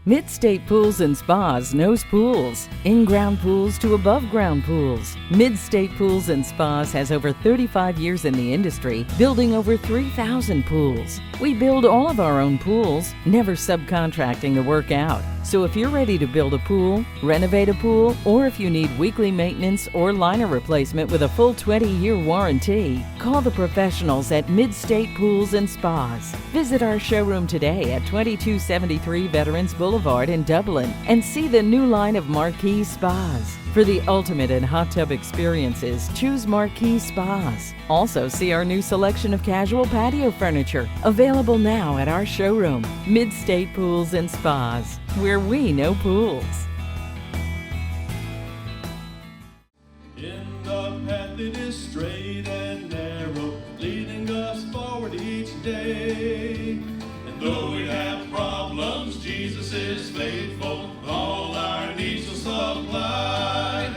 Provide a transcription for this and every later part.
Mid-State Pools and Spas knows pools, in-ground pools to above-ground pools. Mid-State Pools and Spas has over 35 years in the industry, building over 3,000 pools. We build all of our own pools, never subcontracting the work out. So if you're ready to build a pool, renovate a pool, or if you need weekly maintenance or liner replacement with a full 20-year warranty, call the professionals at Mid-State Pools and Spas. Visit our showroom today at 2273 Veterans Boulevard in Dublin and see the new line of Marquee Spas. For the ultimate in hot tub experiences, choose Marquee Spas. Also see our new selection of casual patio furniture, available now at our showroom, Mid-State Pools and Spas, where we know pools. In the path that is straight and narrow, leading us forward each day. And though we have problems, Jesus is faithful, all our needs will supply.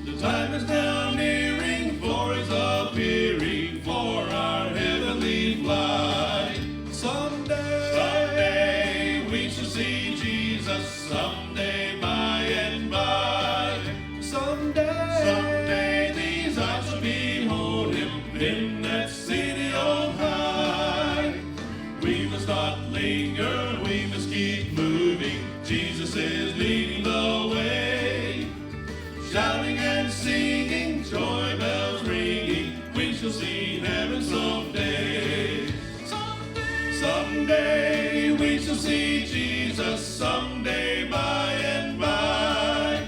The time is now nearing for His appearing, for our heavenly flight. Someday we shall see Jesus, someday by and by. Someday these eyes shall behold Him in that city on high. We must not linger, we must keep moving. Jesus is leading the way. Shouting and singing, joy bells ringing, we shall see heaven someday. Someday we shall see Jesus, someday by and by.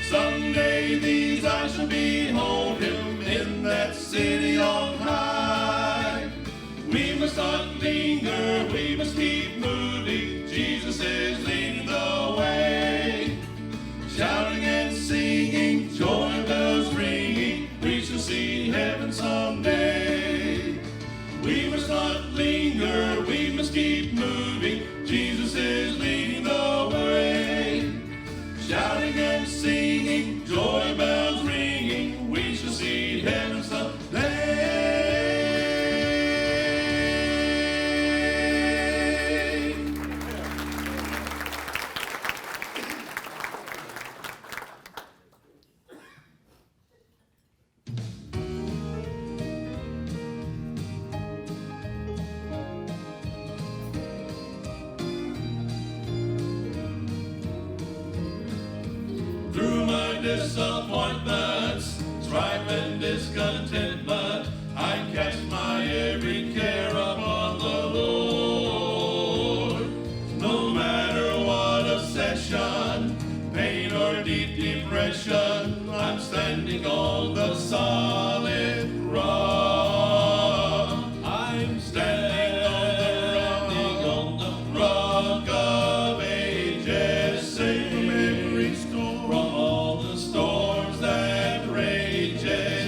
Someday these eyes shall behold Him in that city on high. We must not linger, we must keep moving. Jesus is leading the way. Shouting and singing, joy bells ringing, we shall see heaven someday. We must not linger, we must keep moving. Jesus is leading the way. Shouting and singing, joy bells ringing, we shall see heaven someday. Through my disappointments, strife and discontentment, I cast my every care upon the Lord. No matter what obsession, pain or deep depression, I'm standing on the solid rock. I'm standing on the rock of ages, safe from every storm, from all the storms that rages,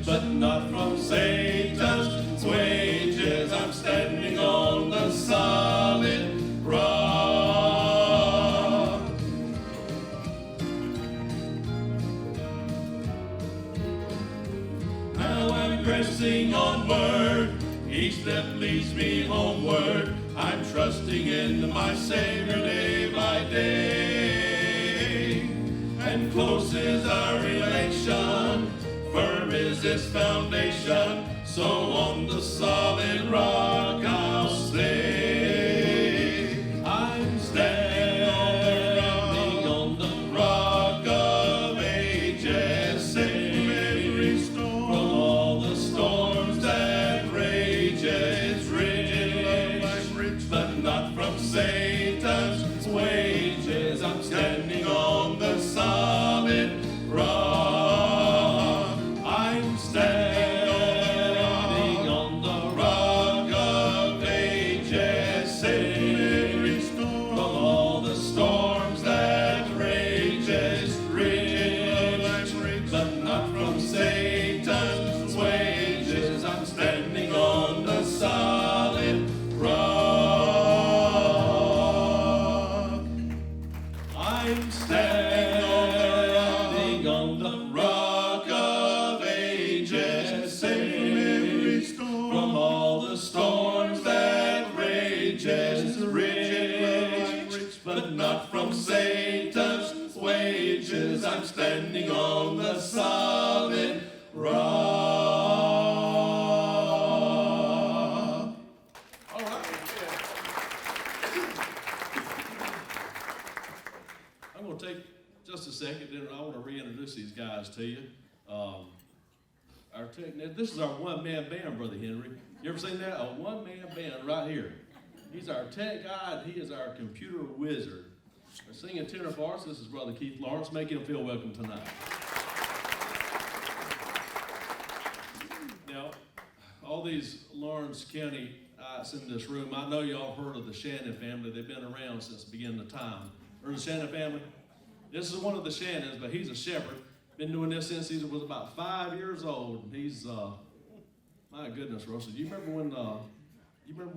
but not from Satan's wages. I'm standing on the solid rock. Now I'm pressing onward, each step leads me homeward. I'm trusting in my Savior day by day. And close is our relation, firm is His foundation, so on the solid rock I'll stay. I'm standing on the rock of ages, safe from every storm, from all the storms that rages, but not from Satan's wages. I'm standing on the solid rock. I'm standing on the rock of ages. just a second, then I want to reintroduce these guys to you. Our this is our one-man band, Brother Henry. You ever seen that? A one-man band right here. He's our tech guy, and he is our computer wizard. Our singing tenor for us, this is Brother Keith Lawrence. Make him feel welcome tonight. Now, all these Lawrence County in this room, I know y'all heard of the Shannon family. They've been around since the beginning of time. Heard of the Shannon family? This is one of the Shannons, but he's a shepherd. Been doing this since he was about 5 years old. He's, my goodness, Russell, you remember when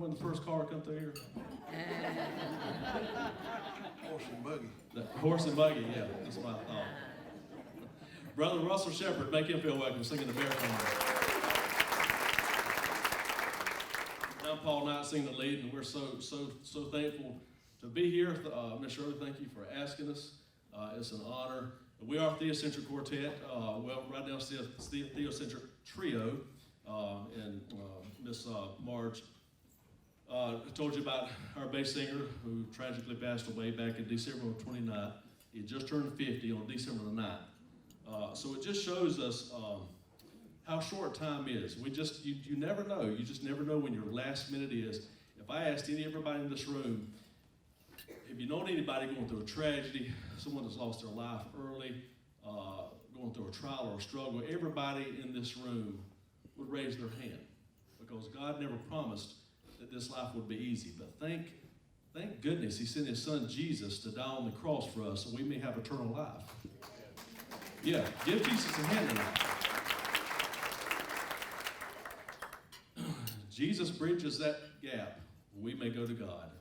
the first car come through here? Horse and buggy. The horse and buggy, yeah, that's what I thought. Brother Russell Shepherd, make him feel welcome, singing the baritone. I'm Paul Knight, singing the lead, and we're so thankful to be here. Miss Shirley, thank you for asking us. It's an honor. We are Theocentric Quartet. Right now it's the Theocentric Trio. And Miss Marge told you about our bass singer who tragically passed away back in December 29th. He had just turned 50 on December the 9th. So it just shows us how short time is. You never know. You just never know when your last minute is. If I asked everybody in this room, if you know anybody going through a tragedy, someone that's lost their life early, going through a trial or a struggle, everybody in this room would raise their hand, because God never promised that this life would be easy. But thank goodness he sent his son Jesus to die on the cross for us so we may have eternal life. Yeah, give Jesus a hand tonight. Jesus bridges that gap. We may go to God.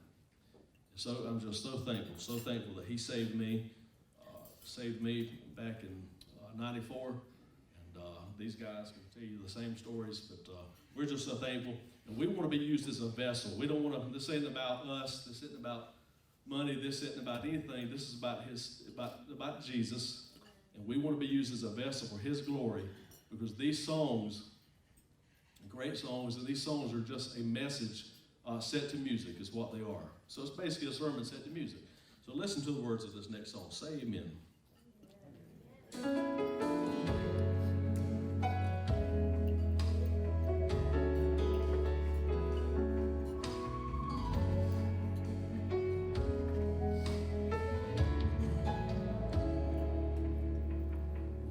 So I'm just so thankful that he saved me back in 94. And these guys can tell you the same stories, but we're just so thankful. And we want to be used as a vessel. We don't want to, this ain't about us, this isn't about money, this isn't about anything. This is about Jesus. And we want to be used as a vessel for his glory, because these songs, great songs, and these songs are just a message set to music is what they are. So it's basically a sermon set to music. So listen to the words of this next song. Say amen.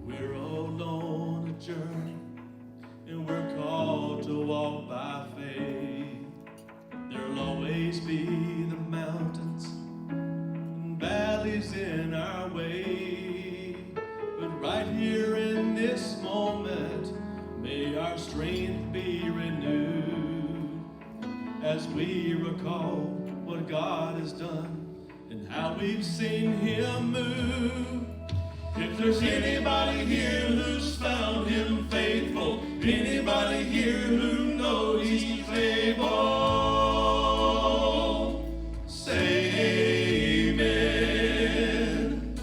We're all on a journey, and we're called to walk by faith. There'll always be the mountains and valleys in our way. But right here in this moment, may our strength be renewed as we recall what God has done and how we've seen him move. If there's anybody here who's found him faithful, anybody here who knows he's able, say amen.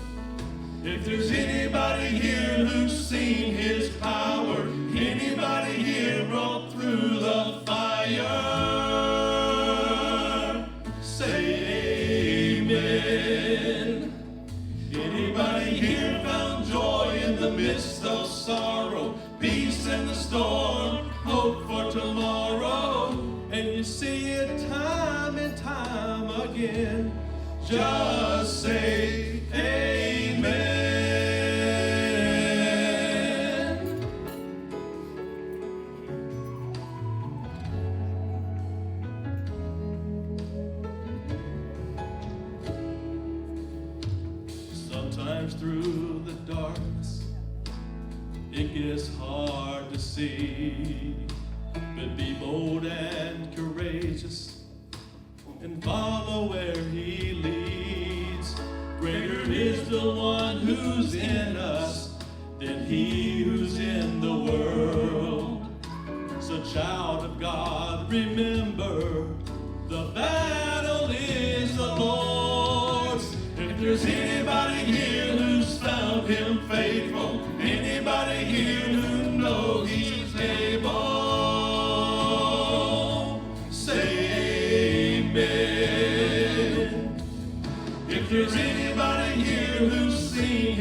If there's anybody here who's seen his power, anybody here brought through the fire, say amen. Anybody here found joy in the midst of sorrow, peace in the storm, hope for tomorrow, and you see it time and time again, just say amen. Sometimes through the darkness it gets hard to see, but be bold and courageous and follow where he leads. Greater is the one who's in us than he who's in the world. So child of God, remember, the battle is the Lord's. If there's anybody here who's found him faithful, anybody here who knows he's able, say amen. If there's anybody here who's seen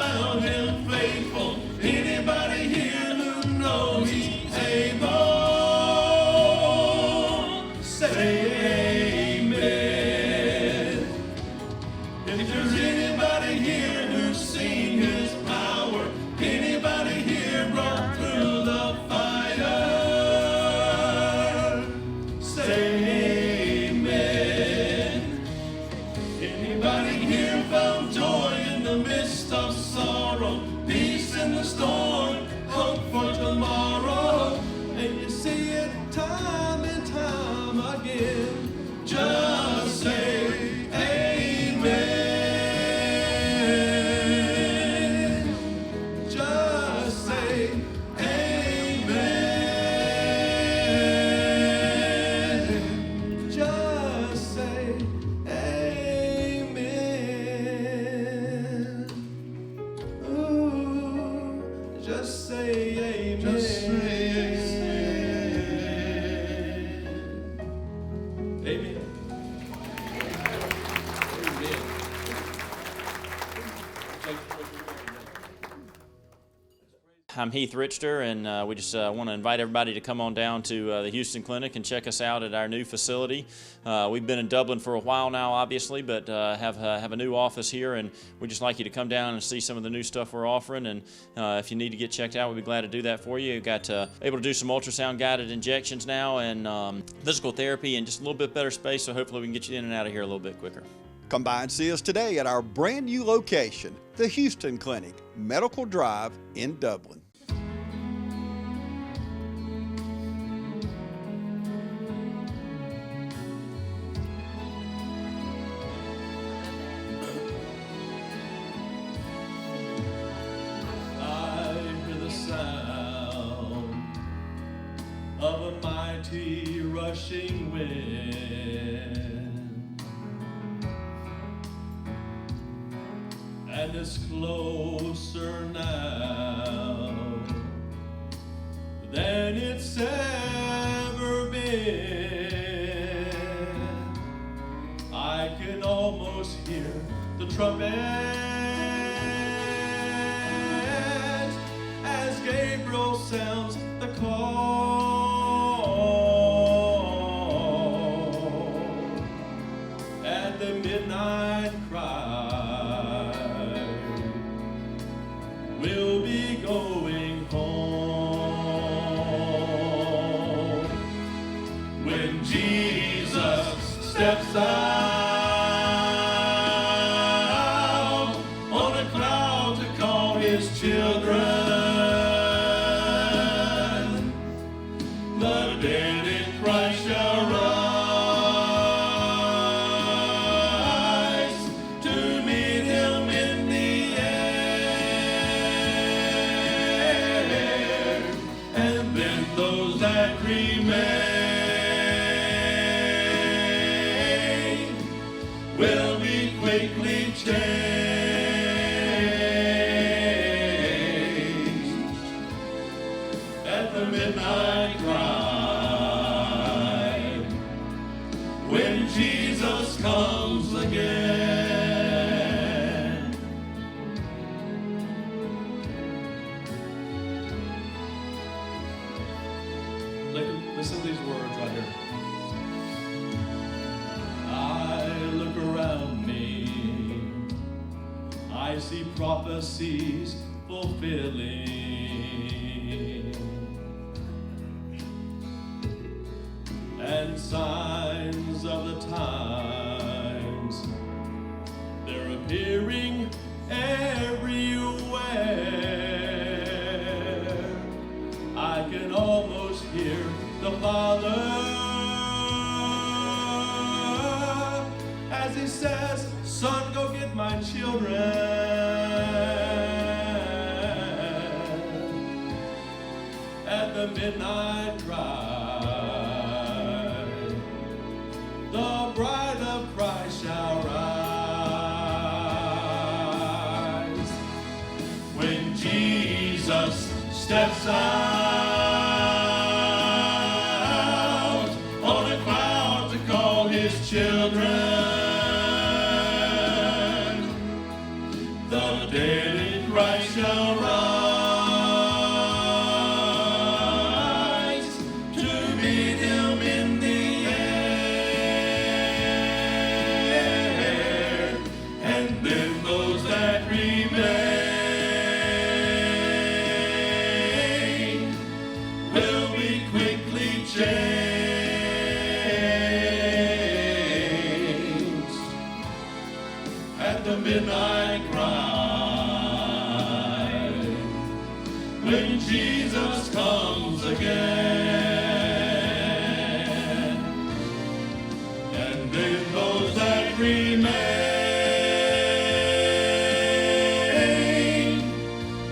found him faithful. Anybody here who knows he's able, say amen. If there's anybody here who's seen his power, anybody here brought through the fire, say amen. Anybody here found joy in the midst of sorrow, peace in the storm, hope for tomorrow, and you see it time and time again, just say amen. Just say amen. Just say amen. Ooh, just say amen. Just say amen. Amen. I'm Heath Richter, and we just want to invite everybody to come on down to the Houston Clinic and check us out at our new facility. We've been in Dublin for a while now, obviously, but have a new office here, and we'd just like you to come down and see some of the new stuff we're offering. And if you need to get checked out, we'd be glad to do that for you. We've got able to do some ultrasound-guided injections now, and physical therapy, and just a little bit better space, so hopefully we can get you in and out of here a little bit quicker. Come by and see us today at our brand new location, the Houston Clinic, Medical Drive in Dublin. I hear the sound of a mighty rushing wind, and it's closer now than it's ever been. I can almost hear the trumpet as Gabriel sounds the call, at the midnight cry, we'll be going home. When Jesus steps out on a cloud to call his children, the dead in Christ shall rise to meet him in the air, and then those that remain will be quickly changed at the midnight cry, when Jesus comes again. Listen to these words right here. I look around me, I see prophecies fulfilling, and signs of the times, they're appearing everywhere. I can almost hear the Father as he says, "Son, go get my children." At the midnight cry, the bride of Christ shall rise. When Jesus steps out on a cloud to call his children, the dead in shall rise to meet him in the air, and then those that remain will be quickly changed. At the midnight cry, when Jesus comes again, and then those that remain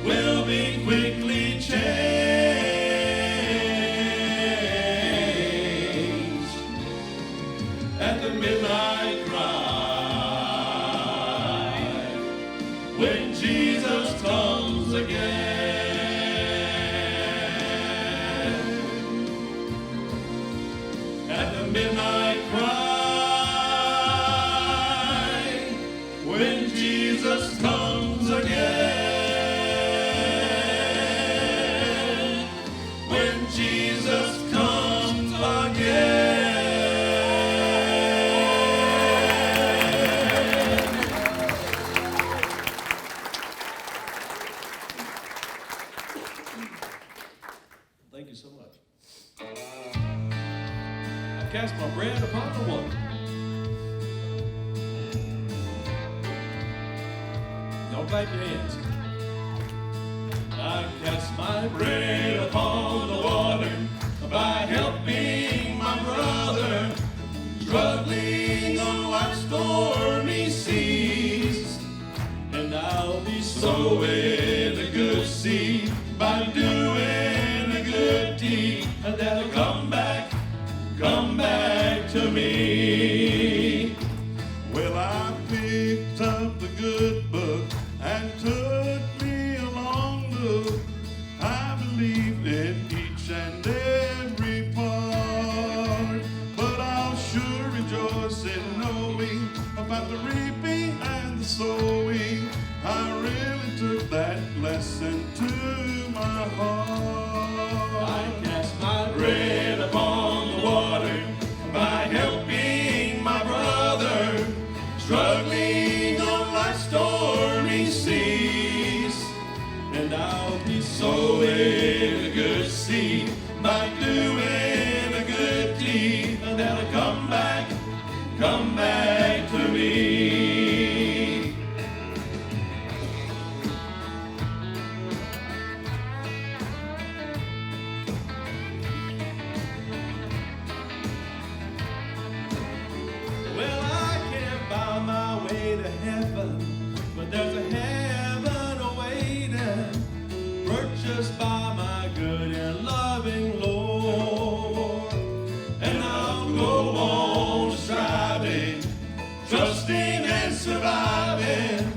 will be quickly changed. At the midnight cry, when Jesus comes again. At the midnight cry, when Jesus comes again. When Jesus comes again. Thank you so much. I cast my bread upon the water. Y'all clap your hands. I cast my bread upon the water by helping my brother struggling on life's stormy seas, and I'll be sowing a good seed by doing a good deed, and that'll come back to me. Well, I picked up the good book and took me a long look. I believed in each and every part, but I'll sure rejoice in knowing about the reaping and the sowing. I really took that lesson to my heart. I cast my bread upon the water by helping my brother struggling on life's stormy seas, and I'll be sowing a good seed by doing a good deed, and that'll come back to me. Well, I can't buy my way to heaven, but there's a heaven awaiting, purchased by my good and loving Lord. And I'll go on striving, trusting and surviving,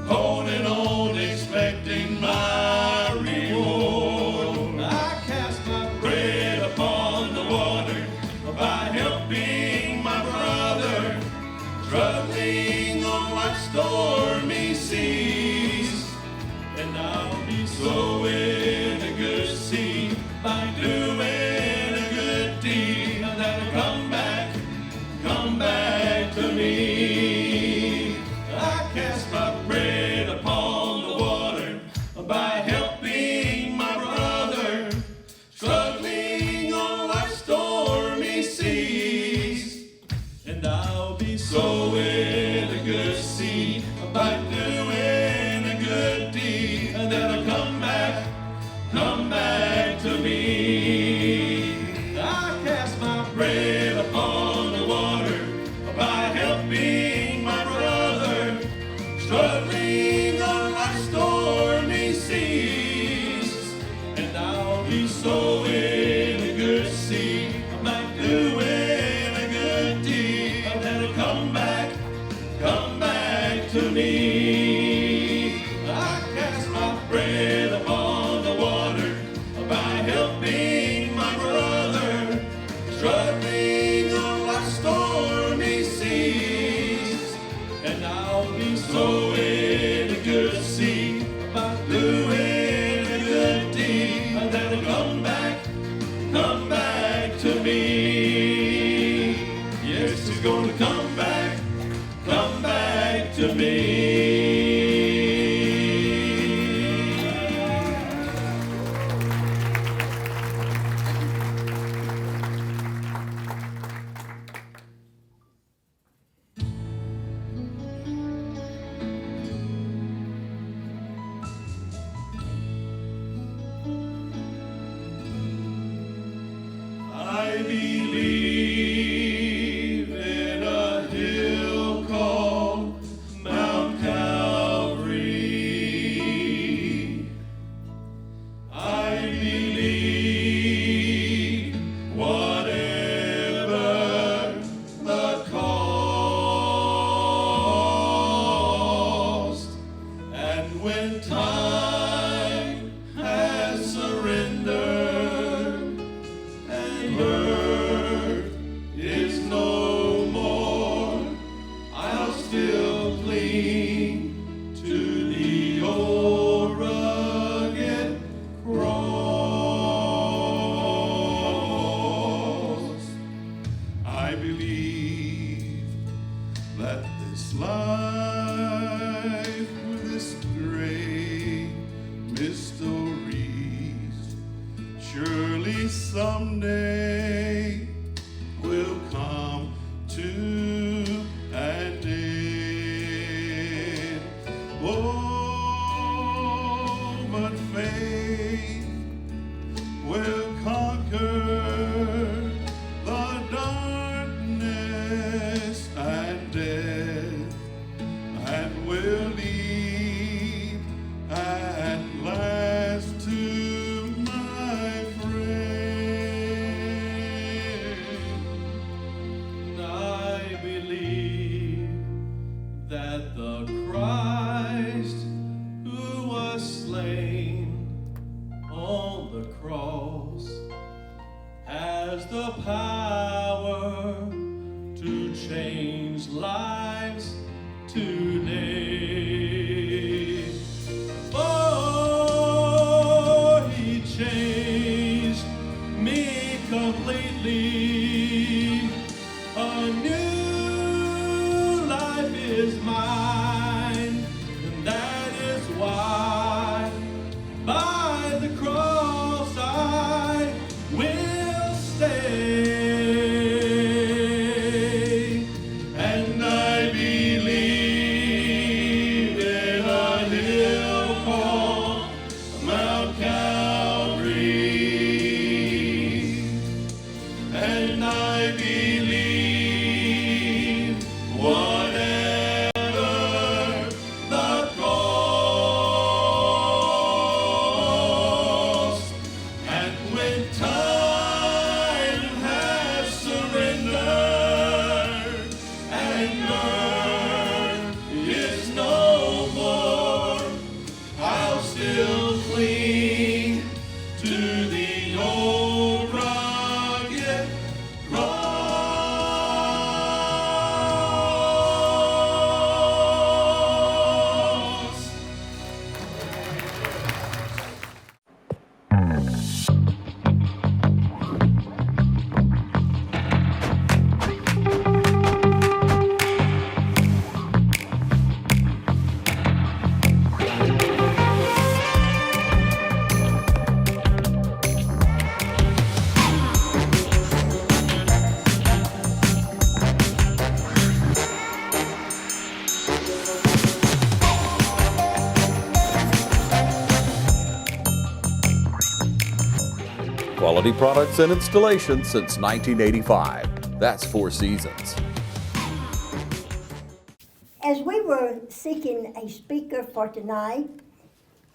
holding on, expecting my reward. I cast my bread upon the water by helping my brother struggling on life's stormy seas, and I'll be sowing a good seed by doing a good deed, and that'll come back to me. I cast my bread upon the water by helping my brother struggling on life's stormy seas, and I'll be sowing a good seed by doing a good deed, and that'll come back I believe in a hill called Mount Calvary. I believe whatever the cost, and when time has surrendered and earth is no more, I'll still cling to the old rugged cross. I believe that this life with its great mysteries surely someday will come to an end. Oh, but faith will conquer the darkness and death, and will lead at last to my friend. I believe that the Christ who was slain on the cross has the power to change lives today. Oh, he changed me completely. A new life is mine, and that is why by the cross I will stay. And I believe in a hill called Mount Calvary. And I believe whatever the cost, and when time has surrendered and earth is no more, I'll still cling to the old rugged cross. Quality products and installation since 1985. That's Four Seasons. As we were seeking a speaker for tonight,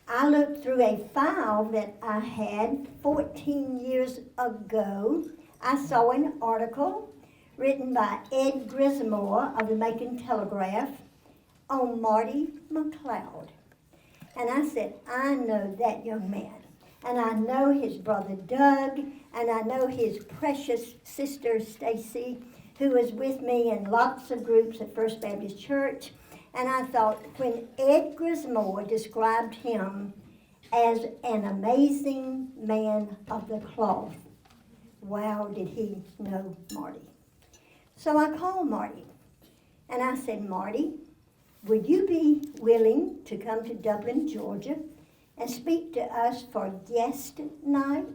I looked through a file that I had 14 years ago. I saw an article written by Ed Grismore of the Macon Telegraph on Marty McLeod. And I said, I know that young man. And I know his brother Doug, and I know his precious sister Stacy, who was with me in lots of groups at First Baptist Church. And I thought, when Ed Grismore described him as an amazing man of the cloth, wow, did he know Marty. So I called Marty, and I said, Marty, would you be willing to come to Dublin, Georgia, and speak to us for guest night?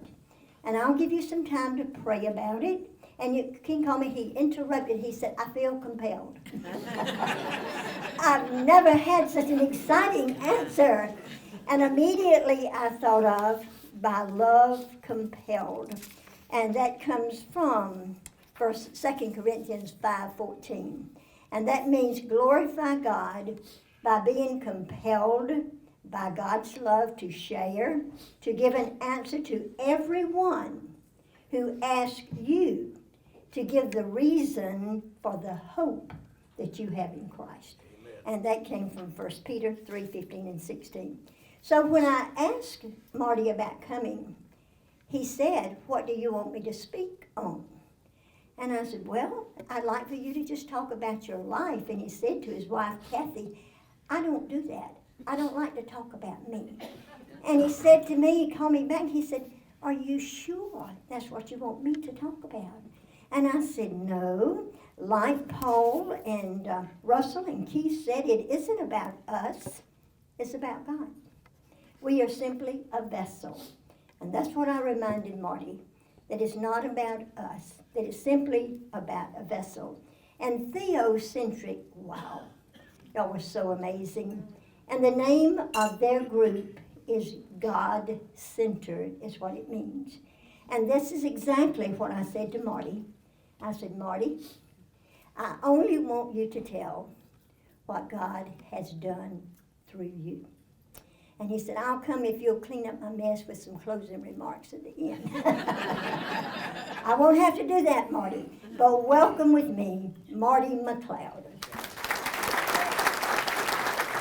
And I'll give you some time to pray about it. And you can call me, he interrupted, he said, I feel compelled. I've never had such an exciting answer. And immediately I thought of, by love compelled. And that comes from 2 Corinthians 5:14. And that means glorify God by being compelled by God's love to share, to give an answer to everyone who asks you to give the reason for the hope that you have in Christ. Amen. And that came from 1 Peter 3:15 and 16. So when I asked Marty about coming, he said, what do you want me to speak on? And I said, well, I'd like for you to just talk about your life. And he said to his wife, Kathy, I don't do that. I don't like to talk about me. And he said to me, he called me back, he said, are you sure that's what you want me to talk about? And I said, no. Like Paul and Russell and Keith said, it isn't about us. It's about God. We are simply a vessel. And that's what I reminded Marty, that it's not about us, that it's simply about a vessel. And theocentric, wow, y'all were so amazing. And the name of their group is God-centered, is what it means. And this is exactly what I said to Marty. I said, Marty, I only want you to tell what God has done through you. And he said, I'll come if you'll clean up my mess with some closing remarks at the end. I won't have to do that, Marty. But welcome with me, Marty McLeod.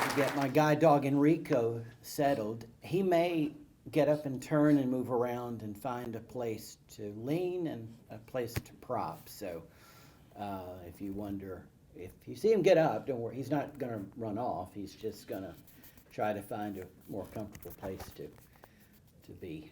To get my guide dog Enrico settled, he may get up and turn and move around and find a place to lean and a place to prop. So if you wonder, if you see him get up, don't worry, he's not going to run off. He's just going to try to find a more comfortable place to be.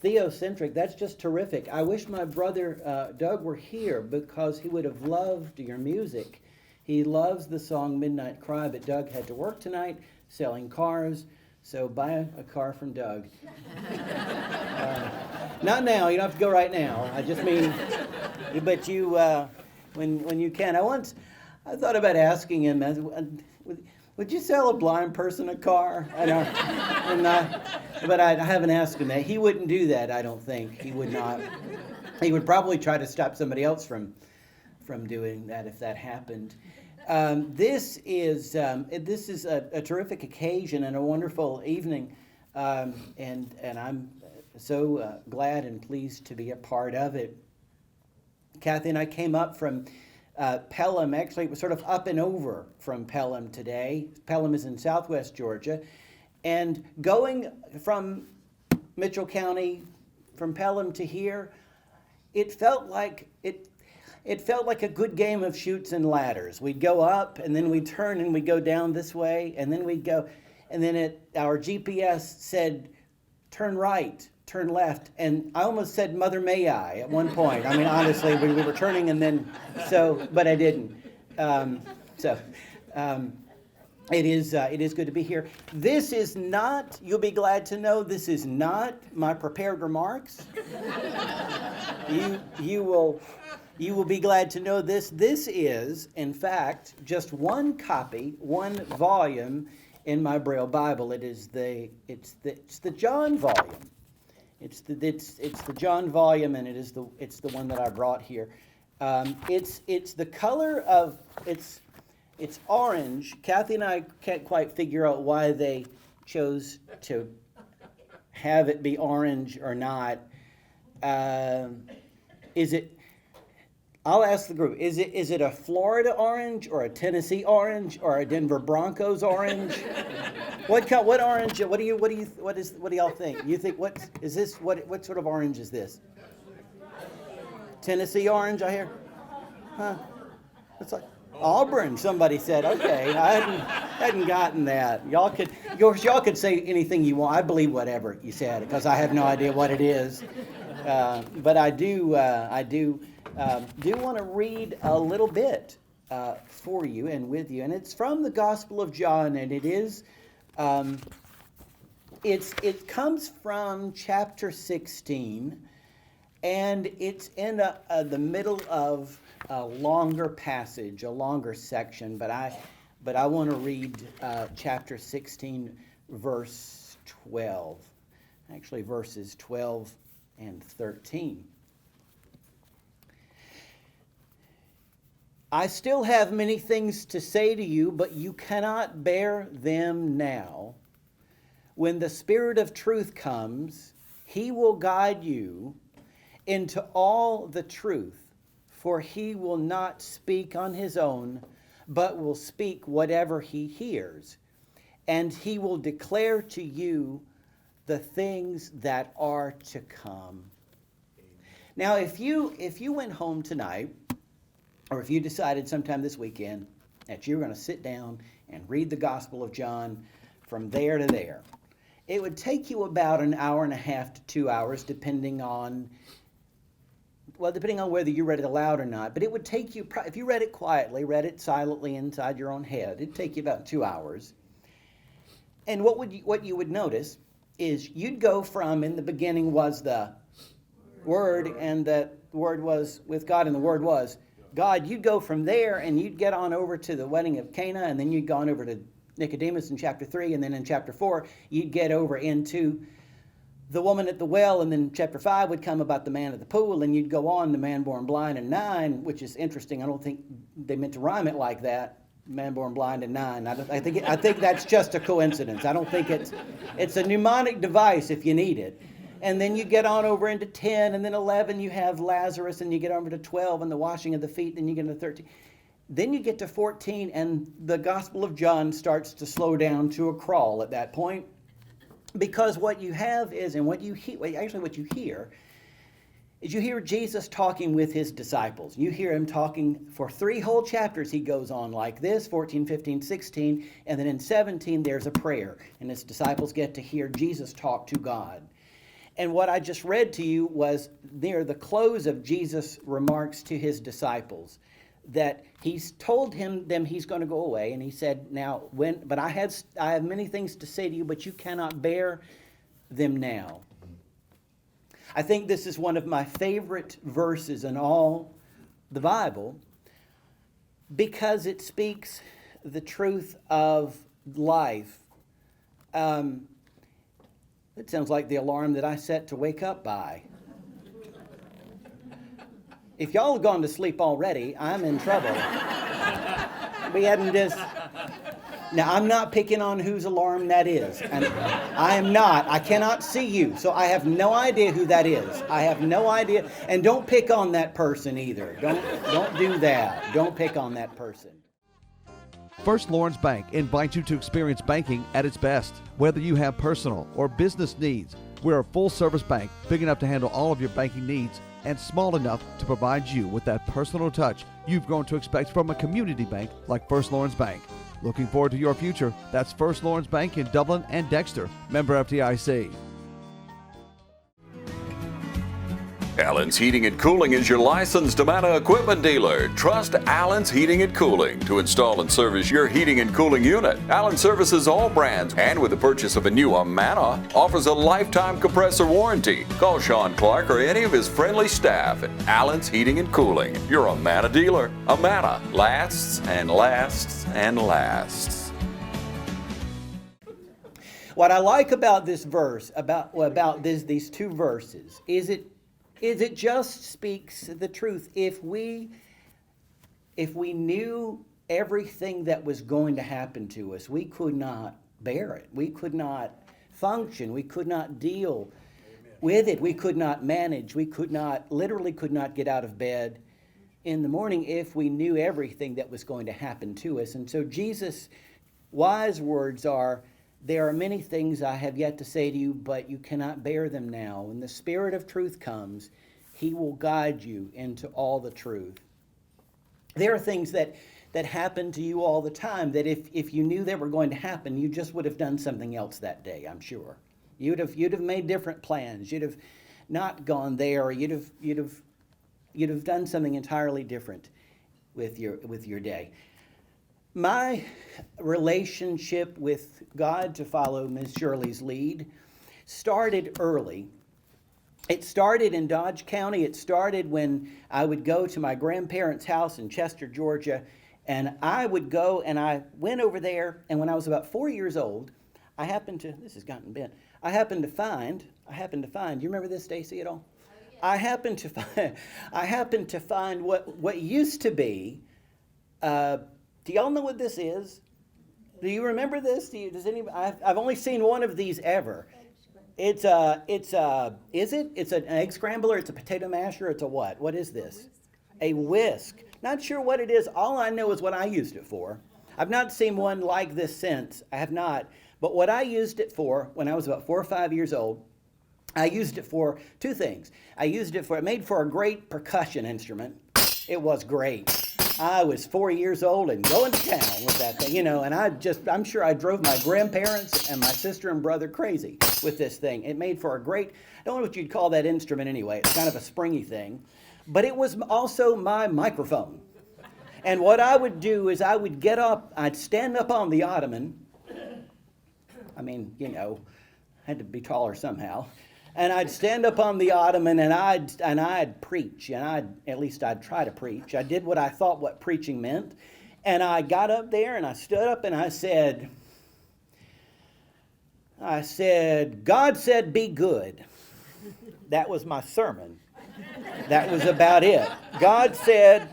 Theocentric, that's just terrific. I wish my brother Doug were here because he would have loved your music. He loves the song Midnight Cry, but Doug had to work tonight selling cars, so buy a car from Doug. Not now, you don't have to go right now. I just mean, but you, when you can. I thought about asking him, would you sell a blind person a car? But I haven't asked him that. He wouldn't do that, I don't think. He would not. He would probably try to stop somebody else from doing that if that happened. This is a terrific occasion and a wonderful evening, and I'm so glad and pleased to be a part of it. Kathy and I came up from Pelham. Actually, it was sort of up and over from Pelham today. Pelham is in southwest Georgia. And going from Mitchell County, from Pelham to here, it felt like a good game of chutes and ladders. We'd go up, and then we'd turn, and we'd go down this way, and then we'd go, and then our GPS said, turn right, turn left, and I almost said, Mother May I at one point. I mean, honestly, we were turning, and then, but I didn't. It is good to be here. This is not, you'll be glad to know, this is not my prepared remarks. You will be glad to know this. This is, in fact, just one copy, one volume in my Braille Bible. It's the John volume. It's the John volume, and it's the one that I brought here. It's the color of it's orange. Kathy and I can't quite figure out why they chose to have it be orange or not. Is it? I'll ask the group. Is it a Florida orange or a Tennessee orange or a Denver Broncos orange? What orange? What do y'all think? You think what sort of orange is this? Tennessee orange, I hear. Huh? It's like Auburn. Somebody said. Okay, I hadn't gotten that. Y'all could say anything you want. I believe whatever you said because I have no idea what it is. But I do want to read a little bit for you and with you, and it's from the Gospel of John, and it is, it comes from chapter 16, and it's in the middle of a longer passage, a longer section, but I want to read chapter 16, verse 12, actually verses 12 and 13. I still have many things to say to you, but you cannot bear them now. When the Spirit of truth comes, he will guide you into all the truth, for he will not speak on his own, but will speak whatever he hears, and he will declare to you the things that are to come. Now, if you went home tonight, or if you decided sometime this weekend that you're going to sit down and read the Gospel of John from there to there, it would take you about an hour and a half to 2 hours, depending on whether you read it aloud or not. But it would take you, if you read it quietly, read it silently inside your own head, it'd take you about 2 hours. And what you would notice is you'd go from, in the beginning was the Word, and that Word was with God, and the Word was God. You'd go from there, and you'd get on over to the wedding of Cana, and then you'd go on over to Nicodemus in chapter 3, and then in chapter 4, you'd get over into the woman at the well, and then chapter 5 would come about the man at the pool, and you'd go on to man born blind in 9, which is interesting. I don't think they meant to rhyme it like that, man born blind in 9. I think that's just a coincidence. I don't think it's a mnemonic device if you need it. And then you get on over into 10, and then 11 you have Lazarus, and you get over to 12 and the washing of the feet, then you get into 13. Then you get to 14, and the Gospel of John starts to slow down to a crawl at that point. Because what you have is, and what you hear is you hear Jesus talking with his disciples. You hear him talking for 3 whole chapters. He goes on like this, 14, 15, 16, and then in 17 there's a prayer, and his disciples get to hear Jesus talk to God. And what I just read to you was near the close of Jesus' remarks to his disciples, that he's told them he's going to go away, and he said, but I have many things to say to you, but you cannot bear them now. I think this is one of my favorite verses in all the Bible, because it speaks the truth of life. It sounds like the alarm that I set to wake up by. If y'all have gone to sleep already, I'm in trouble. We hadn't just... Now, I'm not picking on whose alarm that is. And I am not. I cannot see you, so I have no idea who that is. I have no idea. And don't pick on that person either. Don't do that. Don't pick on that person. First Lawrence Bank invites you to experience banking at its best. Whether you have personal or business needs, we're a full-service bank big enough to handle all of your banking needs and small enough to provide you with that personal touch you've grown to expect from a community bank like First Lawrence Bank. Looking forward to your future? That's First Lawrence Bank in Dublin and Dexter. Member FDIC. Allen's Heating and Cooling is your licensed Amana equipment dealer. Trust Allen's Heating and Cooling to install and service your heating and cooling unit. Allen services all brands, and with the purchase of a new Amana, offers a lifetime compressor warranty. Call Sean Clark or any of his friendly staff at Allen's Heating and Cooling, your Amana dealer. Amana lasts and lasts and lasts. What I like about this verse, about these 2 verses, is it just speaks the truth. If we knew everything that was going to happen to us, we could not bear it. We could not function. We could not deal with it. We could not manage. We literally could not get out of bed in the morning if we knew everything that was going to happen to us. And so Jesus' wise words are, there are many things I have yet to say to you, but you cannot bear them now. When the Spirit of truth comes, he will guide you into all the truth. There are things that happen to you all the time that if you knew they were going to happen, you just would have done something else that day, I'm sure. You'd have made different plans. You'd have not gone there. You'd have done something entirely different. with your day. My relationship with God, to follow Ms. Shirley's lead, started early. It started in Dodge County. It started when I would go to my grandparents' house in Chester, Georgia, and I would go, and I went over there, and when I was about 4 years old, I happened to find, do you remember this, Stacy, at all? I happened to find what used to be, do y'all know what this is? Do you remember this? Does anybody? I've only seen one of these ever. It's an egg scrambler? It's a potato masher? It's a what? What is this? A whisk. Not sure what it is. All I know is what I used it for. I've not seen one like this since. I have not. But what I used it for when I was about 4 or 5 years old, I used it for two things. It made for a great percussion instrument. It was great. I was 4 years old and going to town with that thing, and I'm sure I drove my grandparents and my sister and brother crazy with this thing. It made for a great, I don't know what you'd call that instrument anyway. It's kind of a springy thing. But it was also my microphone. And what I would do is I would get up, I'd stand up on the ottoman. I mean, had to be taller somehow. And I'd stand up on the ottoman and I'd preach, and I'd try to preach. I did what I thought what preaching meant. And I got up there and I stood up and I said, God said be good. That was my sermon. That was about it. God said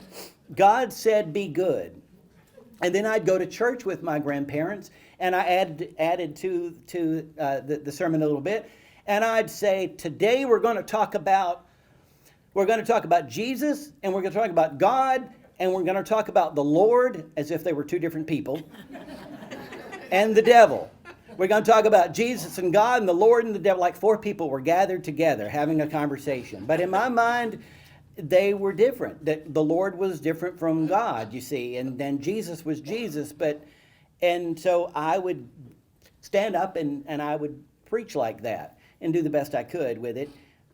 be good. And then I'd go to church with my grandparents, and I added to the sermon a little bit. And I'd say, today we're going to talk about Jesus, and we're going to talk about God, and we're going to talk about the Lord, as if they were two different people, and the devil. We're going to talk about Jesus and God and the Lord and the devil, like 4 people were gathered together having a conversation. But in my mind, they were different. That the Lord was different from God, you see, and then Jesus was Jesus. And so I would stand up and I would preach like that and do the best I could with it.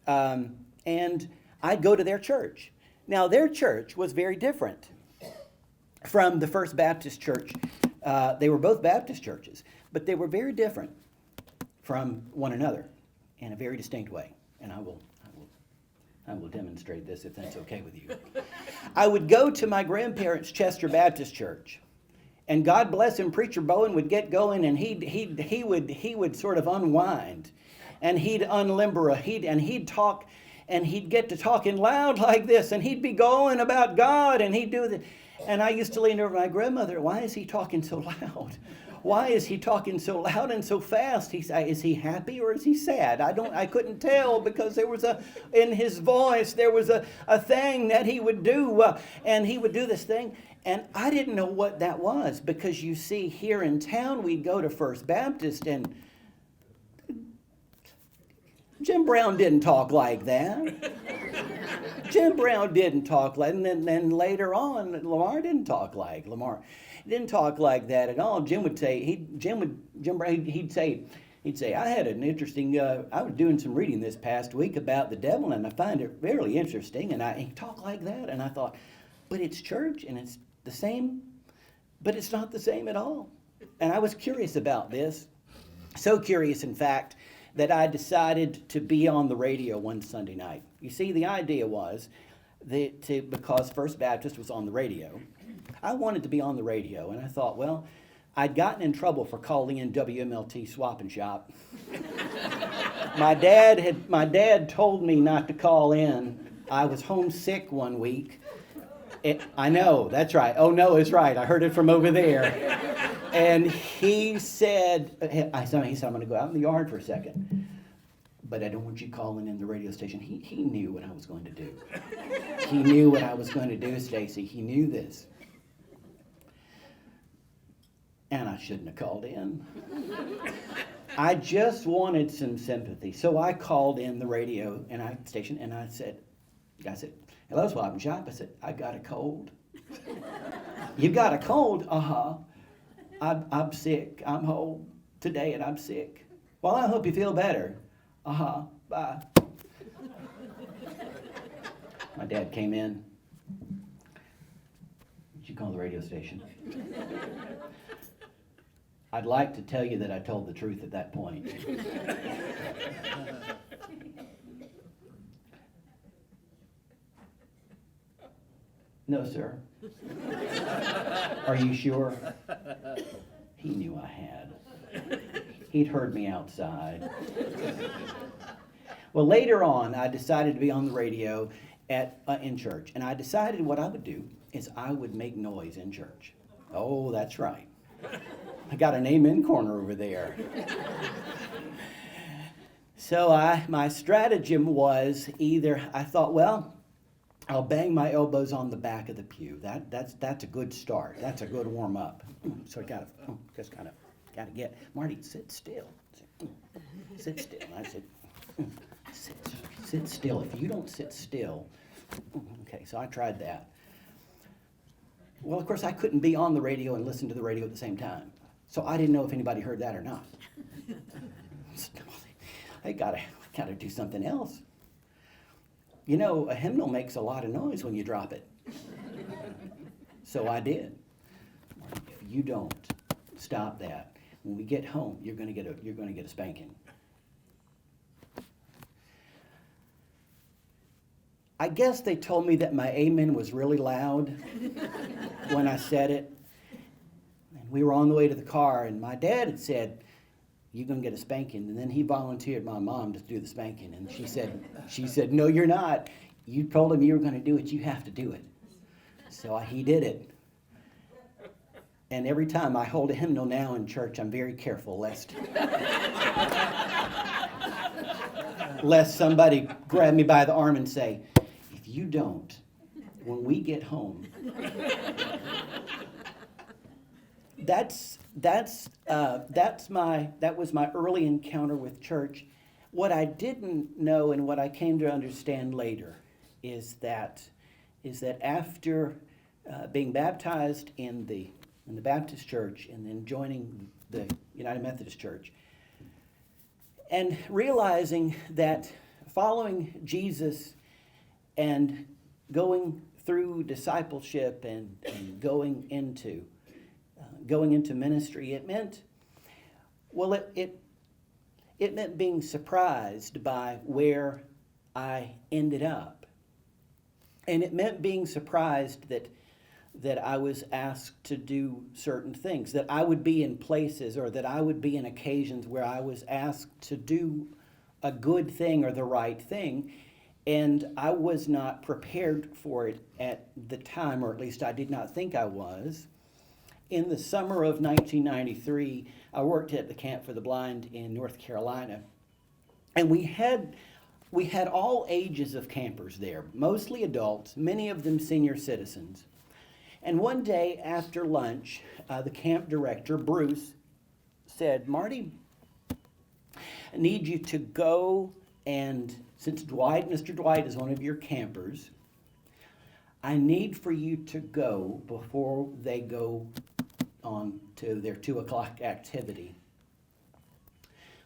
And I'd go to their church. Now, their church was very different from the First Baptist Church. They were both Baptist churches, but they were very different from one another in a very distinct way. And I will demonstrate this if that's okay with you. I would go to my grandparents' Chester Baptist Church, and God bless him, Preacher Bowen would get going, and he would sort of unwind, and he'd unlimber, he'd talk, and he'd get to talking loud like this, and he'd be going about God, and he'd do the. And I used to lean over my grandmother. Why is he talking so loud? Why is he talking so loud and so fast? Is he happy or is he sad? I couldn't tell, because there was in his voice, there was a thing that he would do, and he would do this thing. And I didn't know what that was, because you see, here in town, we'd go to First Baptist, and Jim Brown didn't talk like that. Jim Brown didn't talk like, and then later on, Lamar didn't talk like Lamar. He didn't talk like that at all. Jim would say, he'd say, I had an interesting, I was doing some reading this past week about the devil, and I find it very interesting, and he talked like that, and I thought, but it's church, and it's the same, but it's not the same at all. And I was curious about this, so curious, in fact, that I decided to be on the radio one Sunday night. You see, the idea was because First Baptist was on the radio, I wanted to be on the radio, and I thought, well, I'd gotten in trouble for calling in WMLT Swap and Shop. My dad told me not to call in. I was homesick one week. I know, that's right. Oh, no, it's right. I heard it from over there. And he said, I'm going to go out in the yard for a second. But I don't want you calling in the radio station. He knew what I was going to do. He knew what I was going to do, Stacy. He knew this. And I shouldn't have called in. I just wanted some sympathy. So I called in the radio station, and I said, hello, Swap and Shop. I said, I got a cold. You got a cold? Uh-huh. I'm sick. I'm home today, and I'm sick. Well, I hope you feel better. Uh-huh. Bye. My dad came in. call the radio station. I'd like to tell you that I told the truth at that point. No, sir. Are you sure? He knew I had. He'd heard me outside. Well, later on, I decided to be on the radio in church, and I decided what I would do is I would make noise in church. Oh, that's right. I got an amen corner over there. So my stratagem was either, I thought, well, I'll bang my elbows on the back of the pew. That's a good start. That's a good warm up. So I gotta get Marty, sit still. Sit still. I said, sit still. If you don't sit still, okay. So I tried that. Well, of course, I couldn't be on the radio and listen to the radio at the same time. So I didn't know if anybody heard that or not. I gotta do something else. You know, a hymnal makes a lot of noise when you drop it. So I did. If you don't stop that, when we get home, you're gonna get a spanking. I guess they told me that my amen was really loud when I said it. And we were on the way to the car, and my dad had said, "You're going to get a spanking." And then he volunteered my mom to do the spanking. And she said, "No, you're not. You told him you were going to do it. You have to do it." So he did it. And every time I hold a hymnal now in church, I'm very careful lest somebody grab me by the arm and say, "If you don't, when we get home," that was my early encounter with church. What I didn't know and what I came to understand later is that after being baptized in the Baptist church and then joining the United Methodist Church, and realizing that following Jesus and going through discipleship and going into ministry, it meant being surprised by where I ended up. And it meant being surprised that I was asked to do certain things, that I would be in places or that I would be in occasions where I was asked to do a good thing or the right thing, and I was not prepared for it at the time, or at least I did not think I was. In the summer of 1993, I worked at the Camp for the Blind in North Carolina, and we had all ages of campers there, mostly adults, many of them senior citizens. And one day after lunch, the camp director, Bruce, said, "Marty, I need you to go, and since Mr. Dwight is one of your campers, I need for you to go before they go on to their 2 o'clock activity.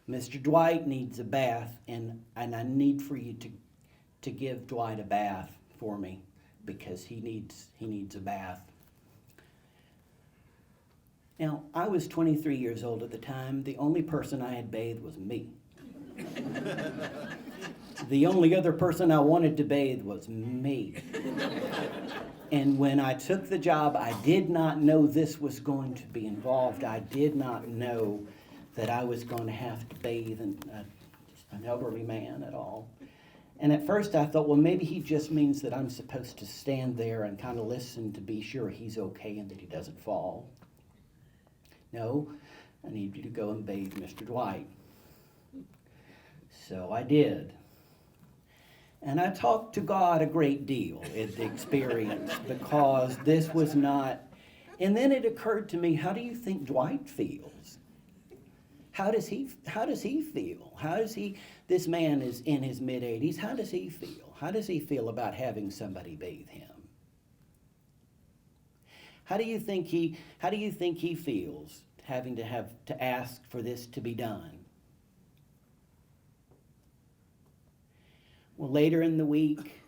Mr. Dwight needs a bath, and I need for you to give Dwight a bath for me, because he needs a bath." Now, I was 23 years old at the time. The only person I had bathed was me. The only other person I wanted to bathe was me. And when I took the job, I did not know this was going to be involved. I did not know that I was going to have to bathe an elderly man at all. And at first I thought, well, maybe he just means that I'm supposed to stand there and kind of listen to be sure he's okay and that he doesn't fall. No, I need you to go and bathe Mr. Dwight. So I did. And I talked to God a great deal in the experience, because this was not... And then it occurred to me, how do you think Dwight feels? How does he feel? This man is in his mid-80s. How does he feel? How does he feel about having somebody bathe him? How do you think he feels having to ask for this to be done? Well, later in the week,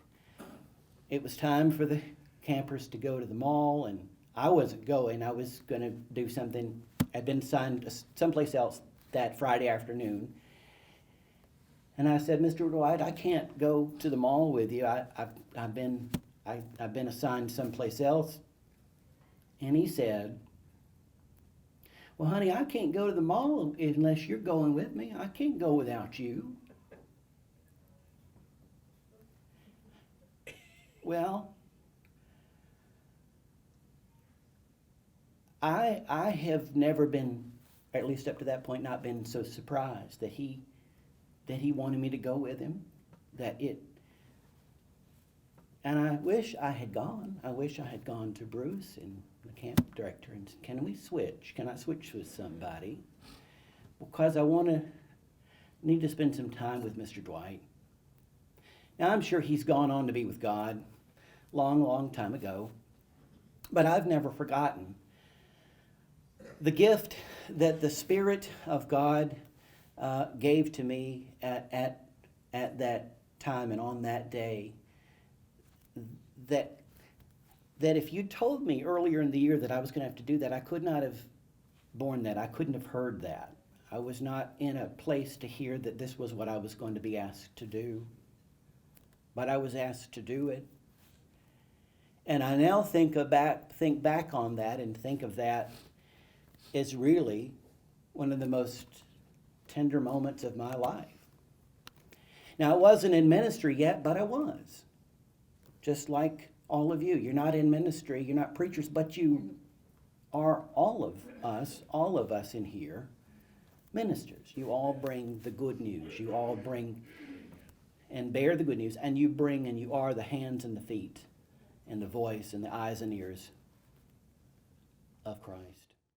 it was time for the campers to go to the mall, and I wasn't going. I was going to do something. I'd been assigned someplace else that Friday afternoon. And I said, Mr. Dwight, I can't go to the mall with you. I've been assigned someplace else. And he said, well, honey, I can't go to the mall unless you're going with me. I can't go without you. Well, I have never been, at least up to that point, not been so surprised that he wanted me to go with him, and I wish I had gone. I wish I had gone to Bruce and the camp director and said, can we switch? Can I switch with somebody? Because I need to spend some time with Mr. Dwight. Now, I'm sure he's gone on to be with God long, long time ago, but I've never forgotten the gift that the Spirit of God gave to me at that time and on that day. That if you told me earlier in the year that I was going to have to do that, I could not have borne that. I couldn't have heard that. I was not in a place to hear that this was what I was going to be asked to do. But I was asked to do it. And I now think back on that and think of that as really one of the most tender moments of my life. Now, I wasn't in ministry yet, but I was. Just like all of you. You're not in ministry, you're not preachers, but you are all of us in here, ministers. You all bring the good news. You all bring and bear the good news, and you bring and you are the hands and the feet and the voice and the eyes and ears of Christ.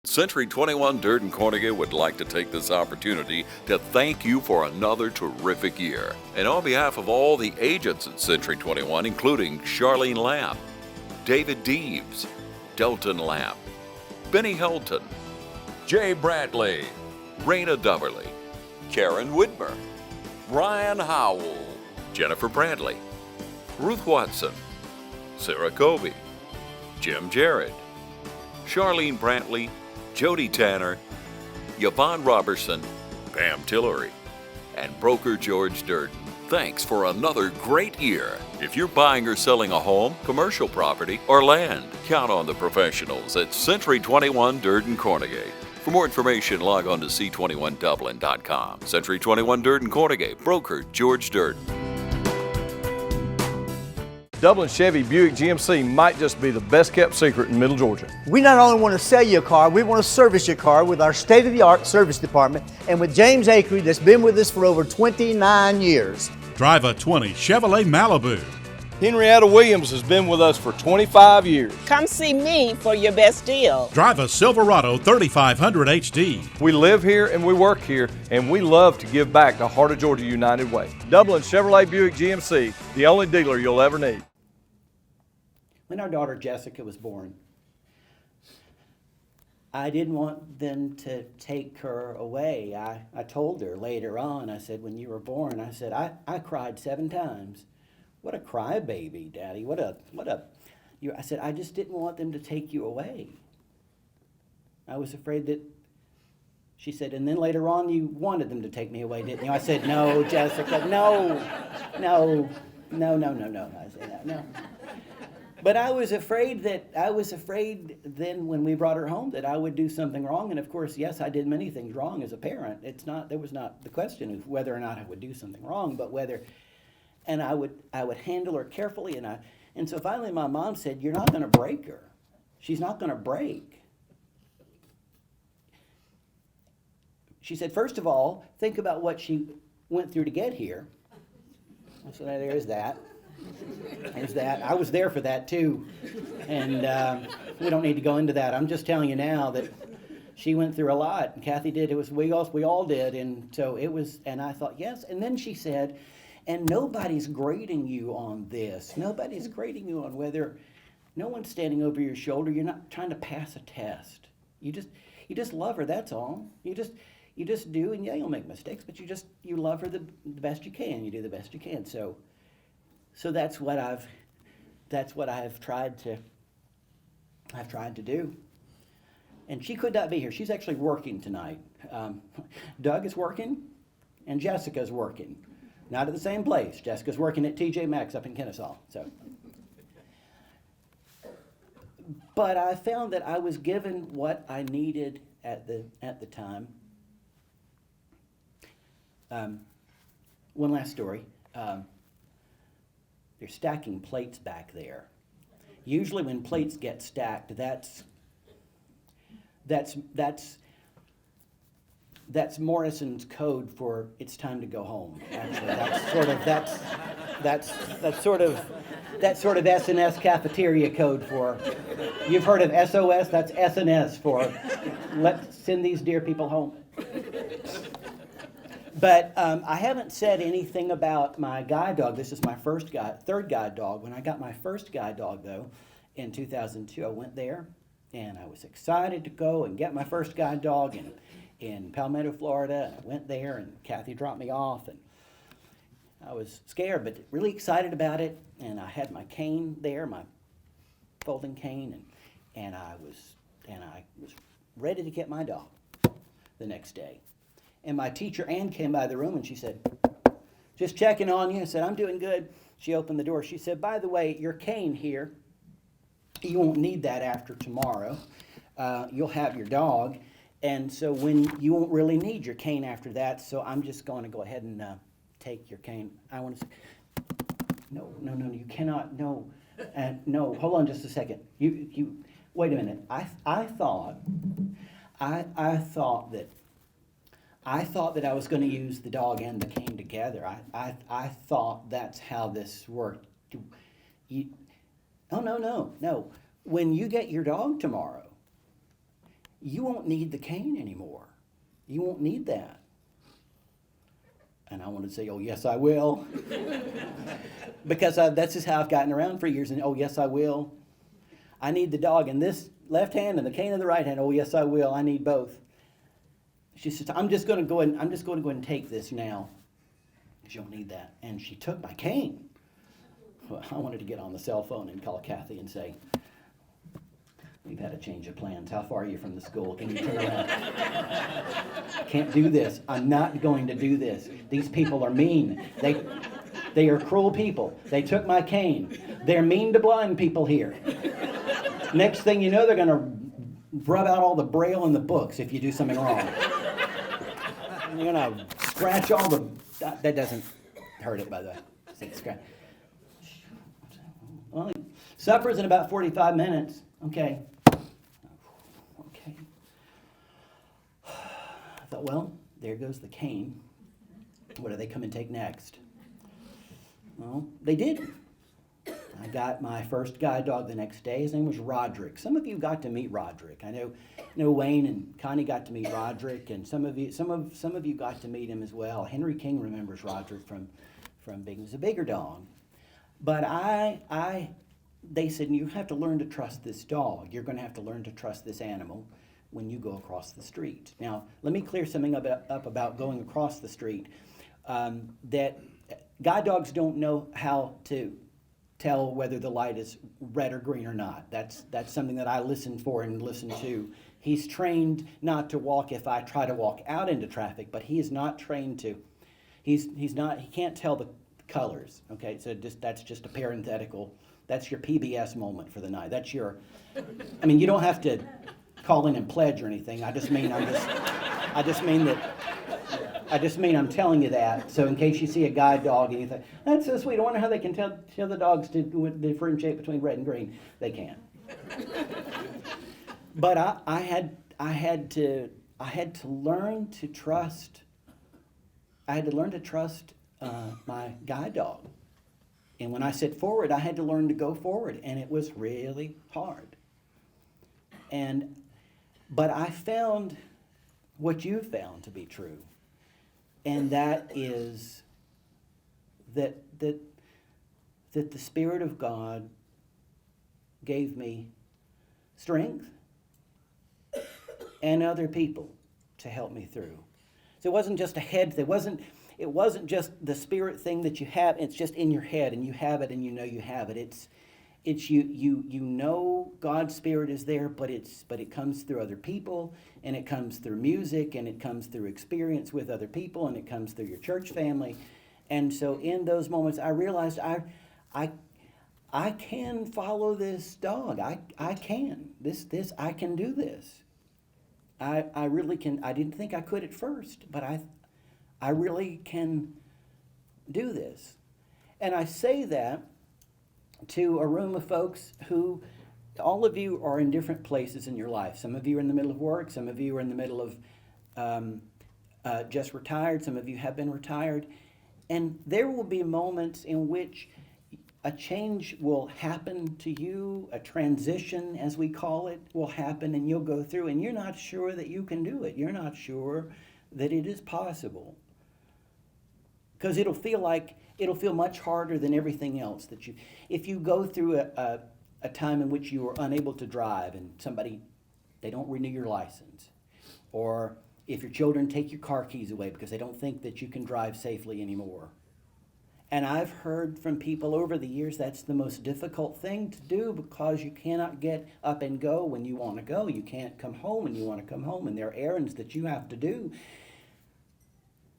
Century 21 Durden Cornegay would like to take this opportunity to thank you for another terrific year. And on behalf of all the agents at Century 21, including Charlene Lamb, David Deeves, Delton Lamb, Benny Helton, Jay Brantley, Raina Duberly, Karen Widmer, Brian Howell, Jennifer Bradley, Ruth Watson, Sarah Colby, Jim Jarrett, Charlene Brantley, Jody Tanner, Yvonne Robertson, Pam Tillery, and broker George Durden. Thanks for another great year. If you're buying or selling a home, commercial property, or land, count on the professionals at Century 21 Durden Cornegay. For more information, log on to c21dublin.com. Century 21 Durden Cornegay, broker George Durden. Dublin Chevy Buick GMC might just be the best kept secret in Middle Georgia. We not only want to sell you a car, we want to service your car with our state-of-the-art service department and with James Akery that's been with us for over 29 years. Drive a 20 Chevrolet Malibu. Henrietta Williams has been with us for 25 years. Come see me for your best deal. Drive a Silverado 3500 HD. We live here and we work here, and we love to give back to Heart of Georgia United Way. Dublin Chevrolet Buick GMC, the only dealer you'll ever need. When our daughter Jessica was born, I didn't want them to take her away. I told her later on, I said, when you were born, I said, I cried 7 times. What a crybaby, Daddy. I said, I just didn't want them to take you away. I was afraid that, she said, and then later on you wanted them to take me away, didn't you? I said, no, Jessica, no. I said, no. But I was afraid then when we brought her home that I would do something wrong. And of course, yes, I did many things wrong as a parent. There was not the question of whether or not I would do something wrong, but whether, and I would handle her carefully. And so finally my mom said, you're not going to break her. She's not going to break. She said, first of all, think about what she went through to get here. So there's that. There's that. I was there for that too, and we don't need to go into that. I'm just telling you now that she went through a lot. And Kathy did. We all did, and so it was. And I thought, yes. And then she said, and nobody's grading you on this. Nobody's grading you on whether. No one's standing over your shoulder. You're not trying to pass a test. You just love her. That's all. You just do, and yeah, you'll make mistakes, but you love her the best you can. You do the best you can. So that's what I've tried to I've tried to do. And she could not be here. She's actually working tonight. Doug is working, and Jessica's working. Not at the same place. Jessica's working at TJ Maxx up in Kennesaw. So, but I found that I was given what I needed at the time. One last story. They're stacking plates back there. Usually, when plates get stacked, that's Morrison's code for it's time to go home. Actually, that's sort of S&S cafeteria code for. You've heard of SOS? That's S&S for let's send these dear people home. But I haven't said anything about my guide dog. This is my third guide dog. When I got my first guide dog, though, in 2002, I went there, and I was excited to go and get my first guide dog in Palmetto, Florida. I went there, and Kathy dropped me off, and I was scared, but really excited about it. And I had my cane there, my folding cane, and I was ready to get my dog the next day. And my teacher, Ann, came by the room, and she said, just checking on you. I said, I'm doing good. She opened the door. She said, by the way, your cane here, you won't need that after tomorrow. You'll have your dog. And so you won't really need your cane after that, so I'm just going to go ahead and take your cane. I want to say, no, you cannot, no. No, hold on just a second. You wait a minute. I thought that I was going to use the dog and the cane together. I thought that's how this worked. No. When you get your dog tomorrow, you won't need the cane anymore. You won't need that. And I wanted to say, oh, yes, I will. Because that's just how I've gotten around for years. And, oh, yes, I will. I need the dog in this left hand and the cane in the right hand. Oh, yes, I will. I need both. She said, I'm just going to go ahead and take this now. Because you'll need that. And she took my cane. Well, I wanted to get on the cell phone and call Kathy and say, we've had a change of plans. How far are you from the school? Can you turn around? Can't do this. I'm not going to do this. These people are mean. They are cruel people. They took my cane. They're mean to blind people here. Next thing you know, they're going to rub out all the braille in the books if you do something wrong. You're going to scratch all the... That doesn't hurt it, by the way. See, scratch. Well, supper's in about 45 minutes. Okay. I thought, well, there goes the cane. What do they come and take next? Well, they did. I got my first guide dog the next day. His name was Roderick. Some of you got to meet Roderick. I know Wayne and Connie got to meet Roderick, and some of you got to meet him as well. Henry King remembers Roderick from being he was a bigger dog. But they said, you have to learn to trust this dog. You're going to have to learn to trust this animal when you go across the street. Now, let me clear something up about going across the street. That guide dogs don't know how to tell whether the light is red or green or not. That's something that I listen for and listen to. He's trained not to walk if I try to walk out into traffic, but he is not trained to. He can't tell the colors. Okay, so that's just a parenthetical. That's your PBS moment for the night. That's your. I mean, you don't have to call in and pledge or anything. I just mean I'm telling you that. So in case you see a guide dog and you think, that's so sweet, I wonder how they can tell the dogs to differentiate between red and green. They can't. But I had to learn to trust. I had to learn to trust my guide dog. And when I said forward, I had to learn to go forward, and it was really hard. But I found what you found to be true, and that is that the Spirit of God gave me strength and other people to help me through. So it wasn't just a head. It wasn't just the spirit thing that you have. It's just in your head, and you have it, and you know you have it. It's you know God's Spirit is there, but it comes through other people, and it comes through music, and it comes through experience with other people, and it comes through your church family. And so in those moments, I realized I can follow this dog. I can. I can do this. I really can. I didn't think I could at first, but I really can do this. And I say that to a room of folks who, all of you are in different places in your life. Some of you are in the middle of work. Some of you are in the middle of just retired. Some of you have been retired. And there will be moments in which a change will happen to you, a transition, as we call it, will happen, and you'll go through, and you're not sure that you can do it. You're not sure that it is possible. Because it'll feel much harder than everything else that you, if you go through a time in which you are unable to drive and they don't renew your license, or if your children take your car keys away because they don't think that you can drive safely anymore. And I've heard from people over the years that's the most difficult thing to do, because you cannot get up and go when you want to go. You can't come home when you want to come home, and there are errands that you have to do.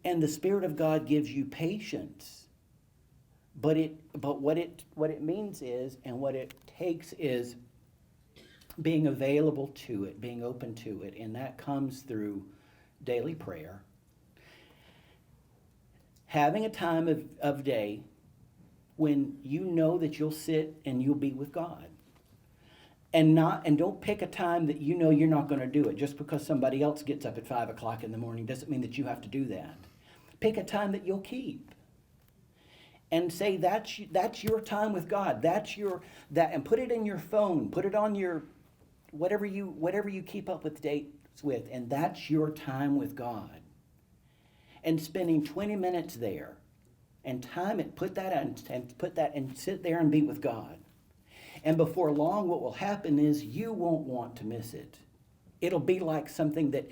And the Spirit of God gives you patience. But what it means is, and what it takes is being available to it, being open to it, and that comes through daily prayer. Having a time of day when you know that you'll sit and you'll be with God. And don't pick a time that you know you're not going to do it. Just because somebody else gets up at 5 o'clock in the morning doesn't mean that you have to do that. Pick a time that you'll keep. And say that's your time with God. And put it in your phone. Put it on your whatever you keep up with dates with, and that's your time with God. And spending 20 minutes there, and time it, put that and sit there and be with God. And before long, what will happen is you won't want to miss it. It'll be like something that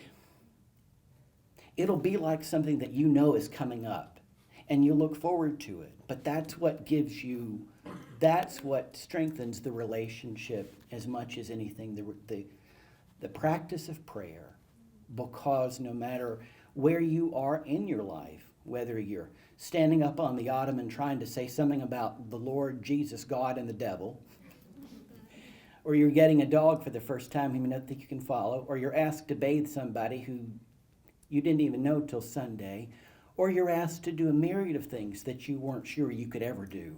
you know is coming up, and you look forward to it. But that's what strengthens the relationship as much as anything, the practice of prayer. Because no matter where you are in your life, whether you're standing up on the ottoman trying to say something about the Lord, Jesus, God, and the devil, or you're getting a dog for the first time whom you don't think you can follow, or you're asked to bathe somebody who you didn't even know till Sunday, or you're asked to do a myriad of things that you weren't sure you could ever do.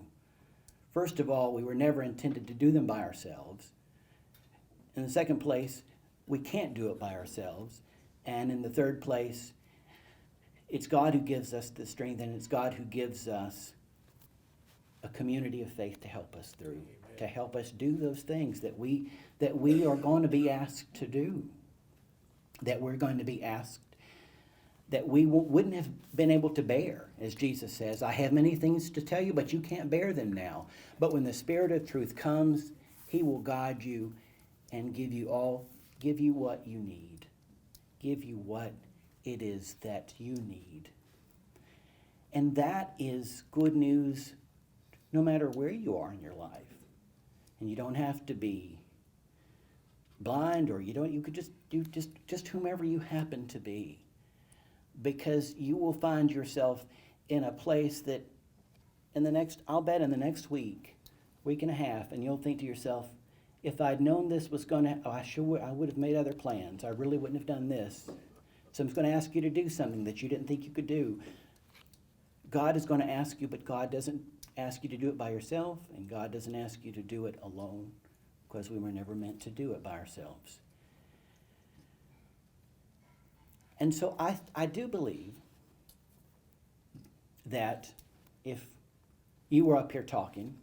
First of all, we were never intended to do them by ourselves. In the second place, we can't do it by ourselves. And in the third place, it's God who gives us the strength, and it's God who gives us a community of faith to help us through, to help us do those things that we are going to be asked to do, that we're going to be asked, that we wouldn't have been able to bear. As Jesus says, I have many things to tell you, but you can't bear them now. But when the Spirit of truth comes, He will guide you and give you what you need. Give you what it is that you need. And that is good news no matter where you are in your life. And you don't have to be blind, or you could just do just whomever you happen to be. Because you will find yourself in a place that I'll bet in the next week and a half, and you'll think to yourself, if I'd known this was going to, I would have made other plans. I really wouldn't have done this. Someone's going to ask you to do something that you didn't think you could do. God is going to ask you, but God doesn't ask you to do it by yourself, and God doesn't ask you to do it alone, because we were never meant to do it by ourselves. And so I do believe that if you were up here talking,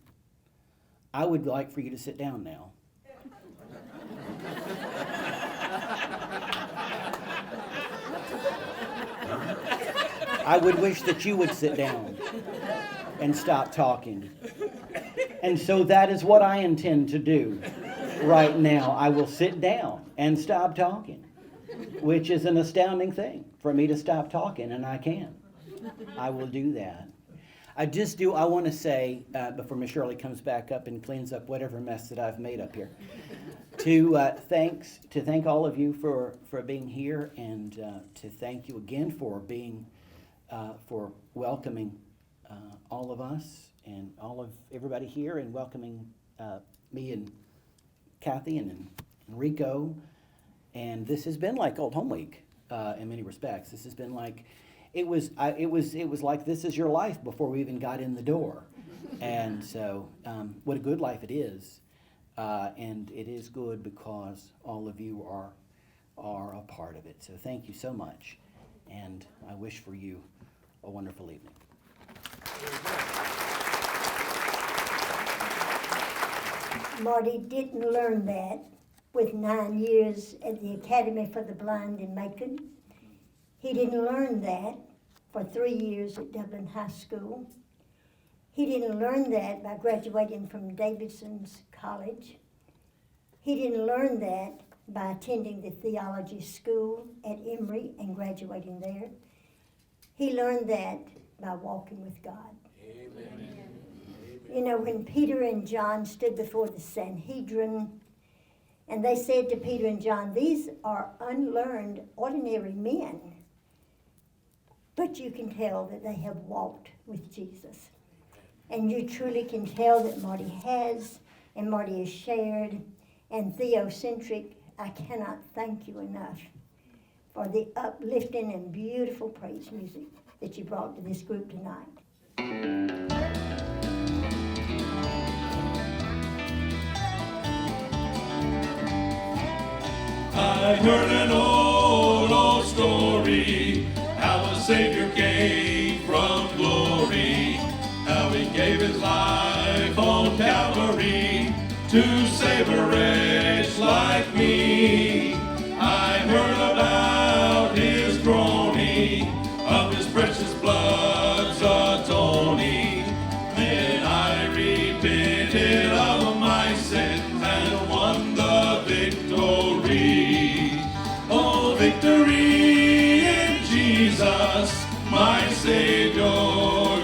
I would like for you to sit down now. I would wish that you would sit down and stop talking. And so that is what I intend to do right now. I will sit down and stop talking, which is an astounding thing for me to stop talking, and I can. I will do that. I want to say, before Miss Shirley comes back up and cleans up whatever mess that I've made up here, to thank all of you for being here, and to thank you again for for welcoming all of us and all of everybody here, and welcoming me and Kathy and Rico. And this has been like Old Home Week in many respects. This has been like, it was like this is your life before we even got in the door. And so what a good life it is. And it is good because all of you are a part of it. So thank you so much. And I wish for you a wonderful evening. Marty didn't learn that with 9 years at the Academy for the Blind in Macon. He didn't learn that for 3 years at Dublin High School. He didn't learn that by graduating from Davidson's College. He didn't learn that by attending the theology school at Emory and graduating there. He learned that by walking with God. Amen. You know, when Peter and John stood before the Sanhedrin, and they said to Peter and John, these are unlearned, ordinary men, but you can tell that they have walked with Jesus. And you truly can tell that Marty has, and Marty has shared, and Theocentric, I cannot thank you enough for the uplifting and beautiful praise music that you brought to this group tonight. I heard an old story, how a Savior came from glory, how he gave his life on Calvary to save a wretch like me. I heard about his groaning, of his precious blood's atoning. Then I repented of my sins and won the victory. Oh, victory in Jesus, my Savior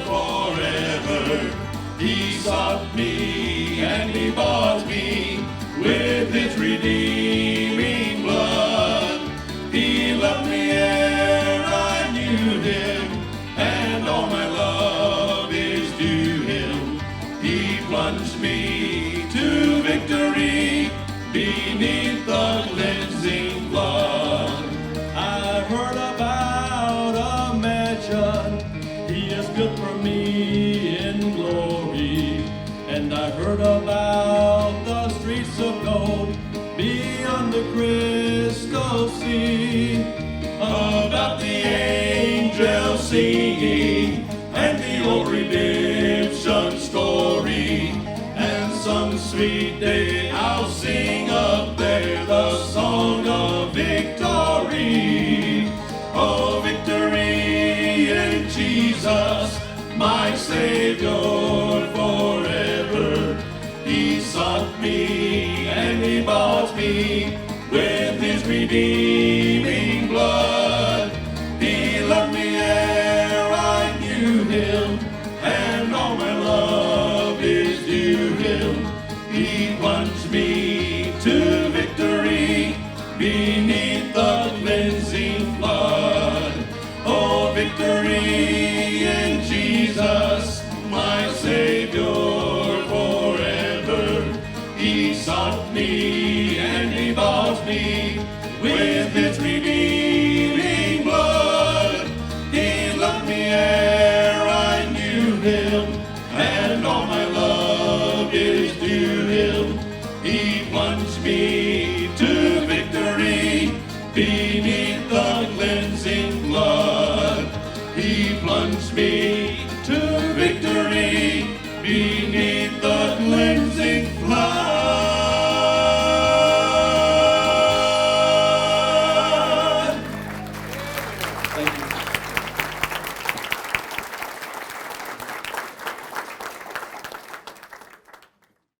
forever. He sought me and he bought me with his redeeming blood. He loved me ere I knew him, and all my love is due him. He plunged me to victory beneath the cleansing flood. I heard about a mansion he has built for me in glory, and I heard about the streets of gold beyond the crystal sea, about the angels singing and the old redemption story. And some sweet day I'll sing up there the song of victory. Oh, victory in Jesus, my Savior forever. He sought me and he bought me with his redeeming blood. He loved me ere I knew him, and all my love is due him. He plunged me to victory beneath the cleansing flood. Oh, victory in Jesus, my Savior forever. He sought me and he bought me